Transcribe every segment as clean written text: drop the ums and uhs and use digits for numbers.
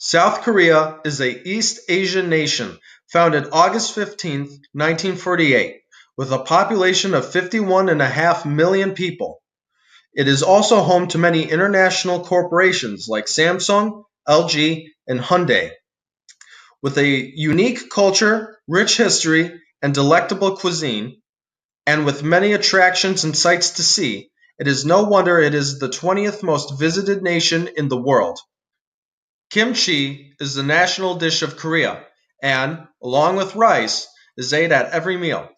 South Korea is a East Asian nation founded August 15th, 1948, with a population of 51.5 million people. It is also home to many international corporations like Samsung, LG, and Hyundai. With a unique culture, rich history, and delectable cuisine, and with many attractions and sights to see, it is no wonder it is the 20th most visited nation in the world. Kimchi is the national dish of Korea and, along with rice, is ate at every meal.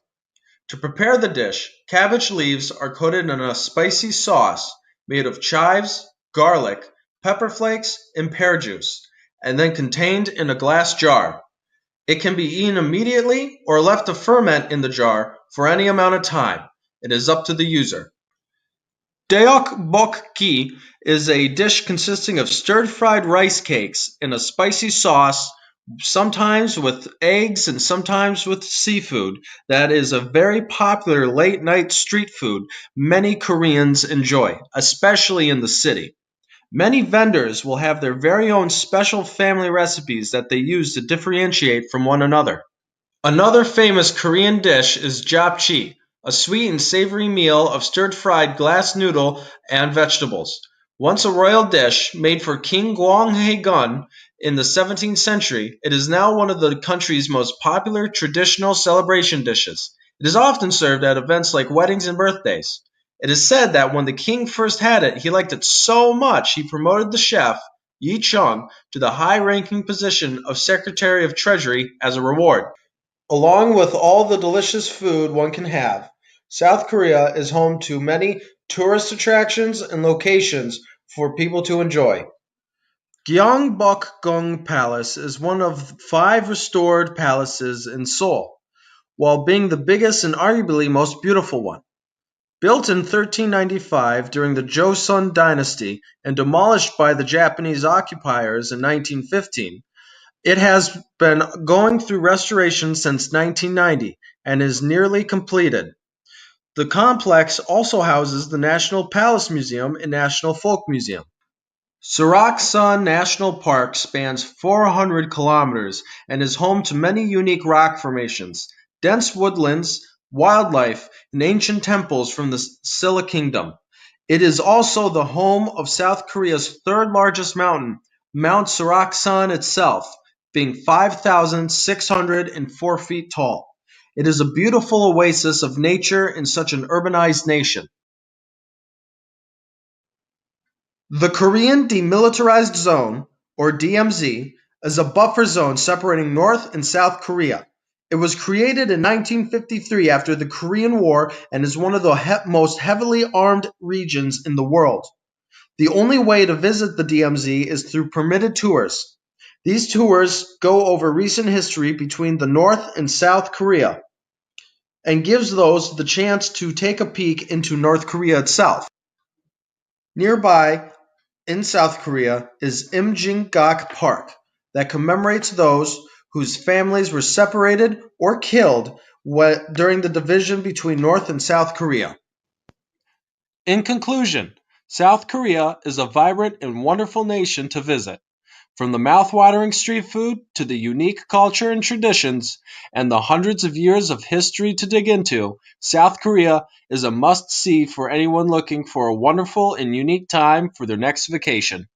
To prepare the dish, cabbage leaves are coated in a spicy sauce made of chives, garlic, pepper flakes, and pear juice, and then contained in a glass jar. It can be eaten immediately or left to ferment in the jar for any amount of time. It is up to the user. Deokbokki is a dish consisting of stir-fried rice cakes in a spicy sauce, sometimes with eggs and sometimes with seafood. That is a very popular late-night street food many Koreans enjoy, especially in the city. Many vendors will have their very own special family recipes that they use to differentiate from one another. Another famous Korean dish is japchae, a sweet and savory meal of stir-fried glass noodle and vegetables. Once a royal dish made for King Gyeonghaegun in the 17th century, it is now one of the country's most popular traditional celebration dishes. It is often served at events like weddings and birthdays. It is said that when the king first had it, he liked it so much he promoted the chef, Yi Chung, to the high-ranking position of Secretary of Treasury as a reward. Along with all the delicious food one can have, South Korea is home to many tourist attractions and locations for people to enjoy. Gyeongbokgung Palace is one of 5 restored palaces in Seoul, while being the biggest and arguably most beautiful one. Built in 1395 during the Joseon dynasty and demolished by the Japanese occupiers in 1915, it has been going through restoration since 1990 and is nearly completed. The complex also houses the National Palace Museum and National Folk Museum. Seoraksan National Park spans 400 kilometers and is home to many unique rock formations, dense woodlands, wildlife, and ancient temples from the Silla Kingdom. It is also the home of South Korea's third largest mountain, Mount Seoraksan itself, being 5,604 feet tall. It is a beautiful oasis of nature in such an urbanized nation. The Korean Demilitarized Zone, or DMZ, is a buffer zone separating North and South Korea. It was created in 1953 after the Korean War and is one of the most heavily armed regions in the world. The only way to visit the DMZ is through permitted tours. These tours go over recent history between the North and South Korea and gives those the chance to take a peek into North Korea itself. Nearby in South Korea is Imjinggak Park that commemorates those whose families were separated or killed during the division between North and South Korea. In conclusion, South Korea is a vibrant and wonderful nation to visit. From the mouth-watering street food to the unique culture and traditions and the hundreds of years of history to dig into, South Korea is a must-see for anyone looking for a wonderful and unique time for their next vacation.